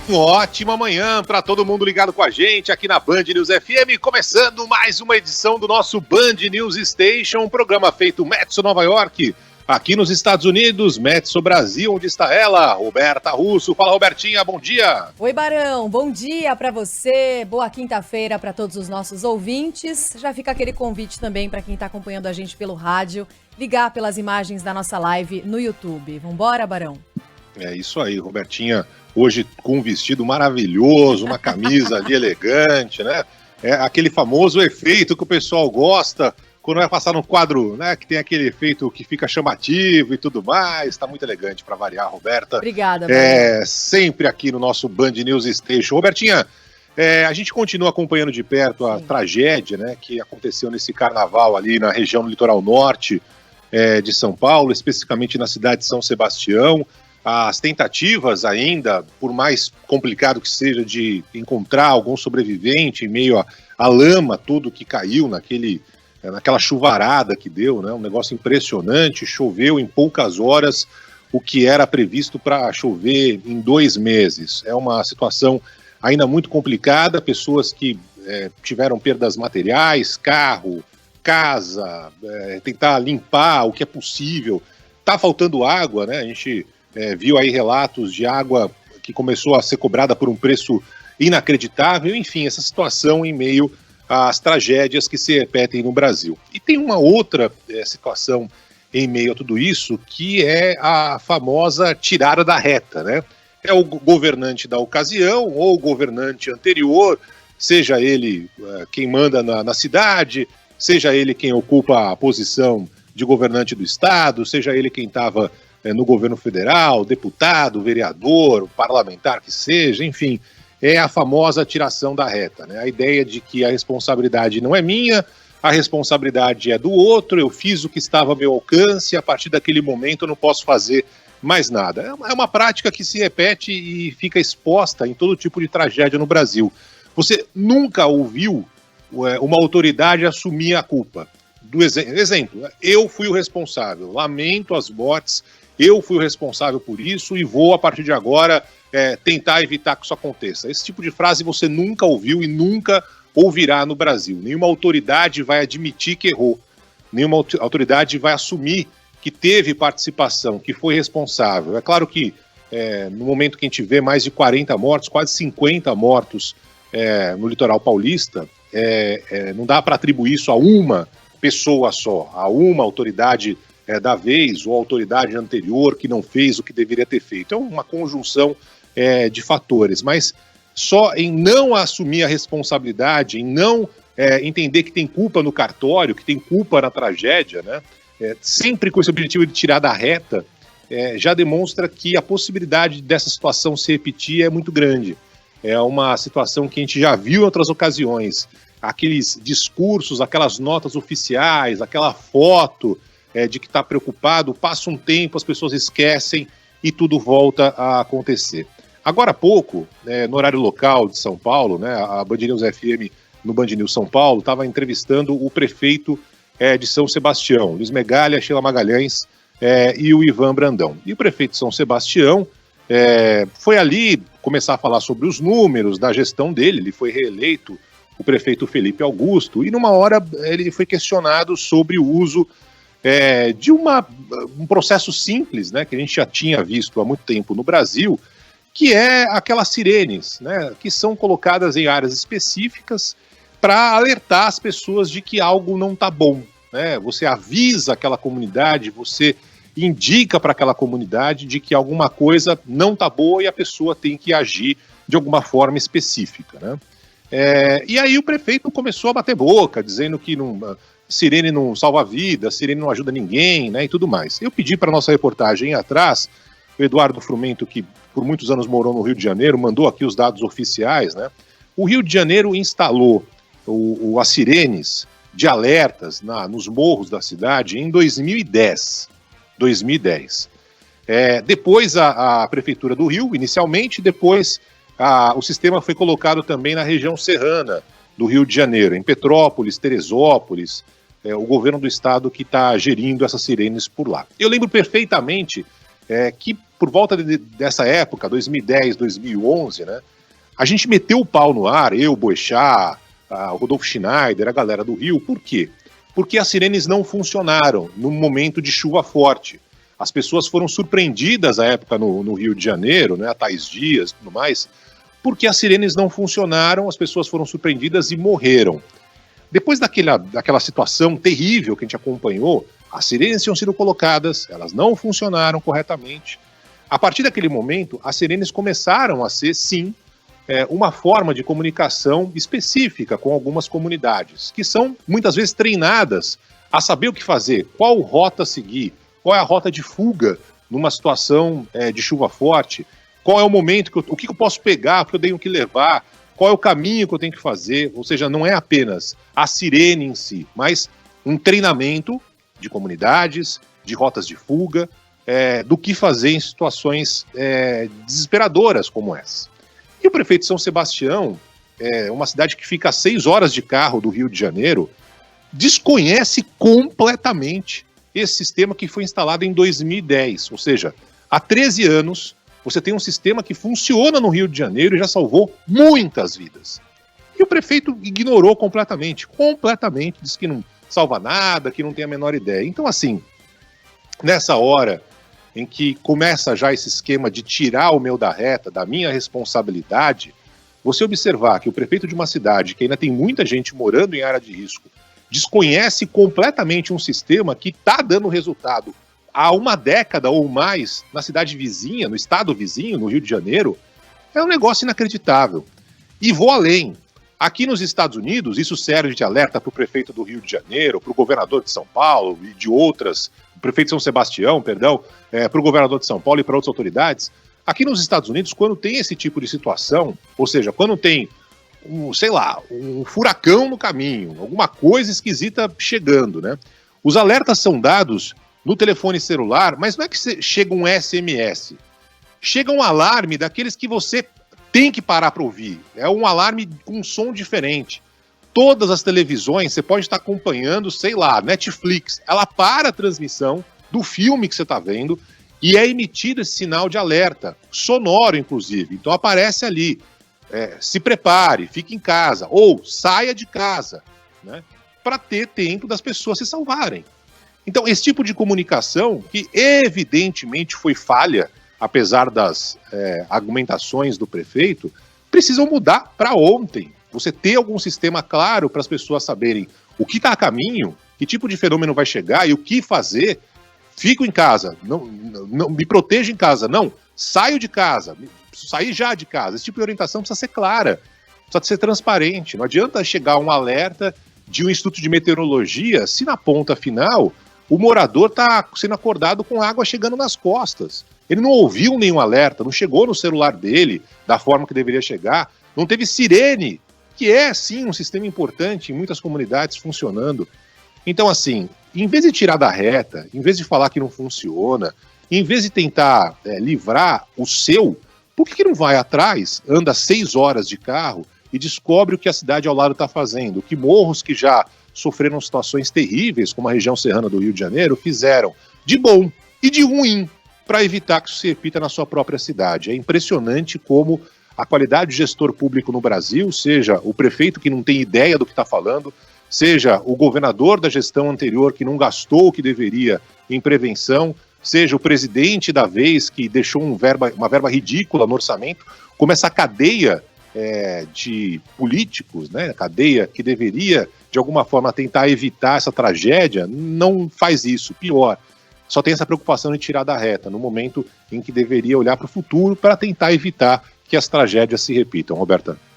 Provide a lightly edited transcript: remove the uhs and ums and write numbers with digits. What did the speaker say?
Ótima manhã para todo mundo ligado com a gente aqui na Band News FM, começando mais uma edição do nosso Band News Station, um programa feito Metso Nova York, aqui nos Estados Unidos, Metso Brasil, onde está ela, Roberta Russo. Fala, Robertinha, bom dia. Oi, Barão, bom dia para você, boa quinta-feira para todos os nossos ouvintes. Já fica aquele convite também para quem está acompanhando a gente pelo rádio, ligar pelas imagens da nossa live no YouTube. Vambora, Barão? É isso aí, Robertinha, hoje com um vestido maravilhoso, uma camisa ali elegante, né? É aquele famoso efeito que o pessoal gosta quando vai passar no quadro, né? Que tem aquele efeito que fica chamativo e tudo mais. Tá muito elegante para variar, Roberta. Obrigada, Barão. Sempre aqui no nosso Band News Station. Robertinha, a gente continua acompanhando de perto a tragédia, né? Que aconteceu nesse carnaval ali na região do litoral norte de São Paulo, especificamente na cidade de São Sebastião. As tentativas ainda, por mais complicado que seja, de encontrar algum sobrevivente em meio à lama, tudo que caiu naquela chuvarada que deu, né? Um negócio impressionante, choveu em poucas horas o que era previsto para chover em 2 meses. É uma situação ainda muito complicada, pessoas que tiveram perdas materiais, carro, casa, tentar limpar o que é possível. Tá faltando água, né? A gente viu aí relatos de água que começou a ser cobrada por um preço inacreditável, enfim, essa situação em meio às tragédias que se repetem no Brasil. E tem uma outra situação em meio a tudo isso, que é a famosa tirada da reta, né? É o governante da ocasião ou o governante anterior, seja ele quem manda na cidade, seja ele quem ocupa a posição de governante do estado, seja ele quem estava no governo federal, deputado, vereador, parlamentar que seja, enfim, é a famosa tiração da reta, né? A ideia de que a responsabilidade não é minha, a responsabilidade é do outro, eu fiz o que estava ao meu alcance, e a partir daquele momento eu não posso fazer mais nada. É uma prática que se repete e fica exposta em todo tipo de tragédia no Brasil. Você nunca ouviu uma autoridade assumir a culpa. Exemplo, eu fui o responsável, lamento as mortes, eu fui o responsável por isso e vou, a partir de agora, tentar evitar que isso aconteça. Esse tipo de frase você nunca ouviu e nunca ouvirá no Brasil. Nenhuma autoridade vai admitir que errou. Nenhuma autoridade vai assumir que teve participação, que foi responsável. É claro que no momento que a gente vê mais de 40 mortos, quase 50 mortos no litoral paulista, não dá para atribuir isso a uma pessoa só, a uma autoridade da vez ou a autoridade anterior que não fez o que deveria ter feito. É uma conjunção de fatores, mas só em não assumir a responsabilidade, em não entender que tem culpa no cartório, que tem culpa na tragédia, né? Sempre com esse objetivo de tirar da reta, já demonstra que a possibilidade dessa situação se repetir é muito grande. É uma situação que a gente já viu em outras ocasiões. Aqueles discursos, aquelas notas oficiais, aquela foto de que está preocupado, passa um tempo, as pessoas esquecem e tudo volta a acontecer. Agora há pouco, no horário local de São Paulo, né, a Band News FM no Band News São Paulo estava entrevistando o prefeito de São Sebastião, Luiz Megalha, Sheila Magalhães e o Ivan Brandão. E o prefeito de São Sebastião foi ali começar a falar sobre os números da gestão dele, ele foi reeleito, o prefeito Felipe Augusto, e numa hora ele foi questionado sobre o uso de um processo simples, né, que a gente já tinha visto há muito tempo no Brasil, que é aquelas sirenes, né, que são colocadas em áreas específicas para alertar as pessoas de que algo não está bom, né? Você avisa aquela comunidade, você indica para aquela comunidade de que alguma coisa não está boa e a pessoa tem que agir de alguma forma específica, né? E aí o prefeito começou a bater boca, dizendo que sirene não salva vida, sirene não ajuda ninguém, né, e tudo mais. Eu pedi para a nossa reportagem ir atrás, o Eduardo Frumento, que por muitos anos morou no Rio de Janeiro, mandou aqui os dados oficiais, né? O Rio de Janeiro instalou as sirenes de alertas nos morros da cidade em 2010. Depois a Prefeitura do Rio, inicialmente, depois o sistema foi colocado também na região serrana do Rio de Janeiro, em Petrópolis, Teresópolis, o governo do estado que está gerindo essas sirenes por lá. Eu lembro perfeitamente que por volta dessa época, 2010, 2011, né, a gente meteu o pau no ar, eu, Boechat, o Rodolfo Schneider, a galera do Rio. Por quê? Porque as sirenes não funcionaram no momento de chuva forte. As pessoas foram surpreendidas à época no Rio de Janeiro, né, a Tais Dias e tudo mais, porque as sirenes não funcionaram, as pessoas foram surpreendidas e morreram. Depois daquela situação terrível que a gente acompanhou, as sirenes tinham sido colocadas, elas não funcionaram corretamente. A partir daquele momento, as sirenes começaram a ser, sim, uma forma de comunicação específica com algumas comunidades, que são muitas vezes treinadas a saber o que fazer, qual rota seguir, qual é a rota de fuga numa situação de chuva forte, qual é o momento, o que eu posso pegar, o que eu tenho que levar, qual é o caminho que eu tenho que fazer. Ou seja, não é apenas a sirene em si, mas um treinamento de comunidades, de rotas de fuga, do que fazer em situações desesperadoras como essa. E o prefeito de São Sebastião, uma cidade que fica a 6 horas de carro do Rio de Janeiro, desconhece completamente esse sistema que foi instalado em 2010. Ou seja, há 13 anos, você tem um sistema que funciona no Rio de Janeiro e já salvou muitas vidas. E o prefeito ignorou completamente, disse que não salva nada, que não tem a menor ideia. Então, assim, nessa hora em que começa já esse esquema de tirar o meu da reta, da minha responsabilidade, você observar que o prefeito de uma cidade que ainda tem muita gente morando em área de risco desconhece completamente um sistema que está dando resultado há uma década ou mais na cidade vizinha, no estado vizinho, no Rio de Janeiro, é um negócio inacreditável. E vou além. Aqui nos Estados Unidos, isso serve de alerta para o prefeito do Rio de Janeiro, para o governador de São Paulo e de outras, o prefeito de São Sebastião, perdão, para o governador de São Paulo e para outras autoridades. Aqui nos Estados Unidos, quando tem esse tipo de situação, ou seja, quando tem um furacão no caminho, alguma coisa esquisita chegando, né? Os alertas são dados no telefone celular, mas não é que chega um SMS. Chega um alarme daqueles que você tem que parar para ouvir. É um alarme com um som diferente. Todas as televisões, você pode estar acompanhando, sei lá, Netflix. Ela para a transmissão do filme que você está vendo e é emitido esse sinal de alerta, sonoro inclusive. Então aparece ali, se prepare, fique em casa, ou saia de casa, né, para ter tempo das pessoas se salvarem. Então, esse tipo de comunicação, que evidentemente foi falha, apesar das argumentações do prefeito, precisam mudar para ontem. Você ter algum sistema claro para as pessoas saberem o que está a caminho, que tipo de fenômeno vai chegar e o que fazer. Fico em casa, não me proteja em casa, não, saio de casa, sair já de casa. Esse tipo de orientação precisa ser clara, precisa ser transparente. Não adianta chegar um alerta de um instituto de meteorologia se na ponta final o morador está sendo acordado com água chegando nas costas. Ele não ouviu nenhum alerta, não chegou no celular dele da forma que deveria chegar, não teve sirene, que é, sim, um sistema importante em muitas comunidades funcionando. Então, assim, em vez de tirar da reta, em vez de falar que não funciona, em vez de tentar livrar o seu, por que não vai atrás, anda 6 horas de carro e descobre o que a cidade ao lado está fazendo, que morros que já sofreram situações terríveis, como a região serrana do Rio de Janeiro, fizeram de bom e de ruim para evitar que isso se repita na sua própria cidade. É impressionante como a qualidade de gestor público no Brasil, seja o prefeito que não tem ideia do que está falando, seja o governador da gestão anterior que não gastou o que deveria em prevenção, seja o presidente da vez que deixou uma verba ridícula no orçamento, como essa cadeia de políticos, né, cadeia que deveria, de alguma forma, tentar evitar essa tragédia, não faz isso. Pior, só tem essa preocupação de tirar da reta, no momento em que deveria olhar para o futuro para tentar evitar que as tragédias se repitam. Roberta.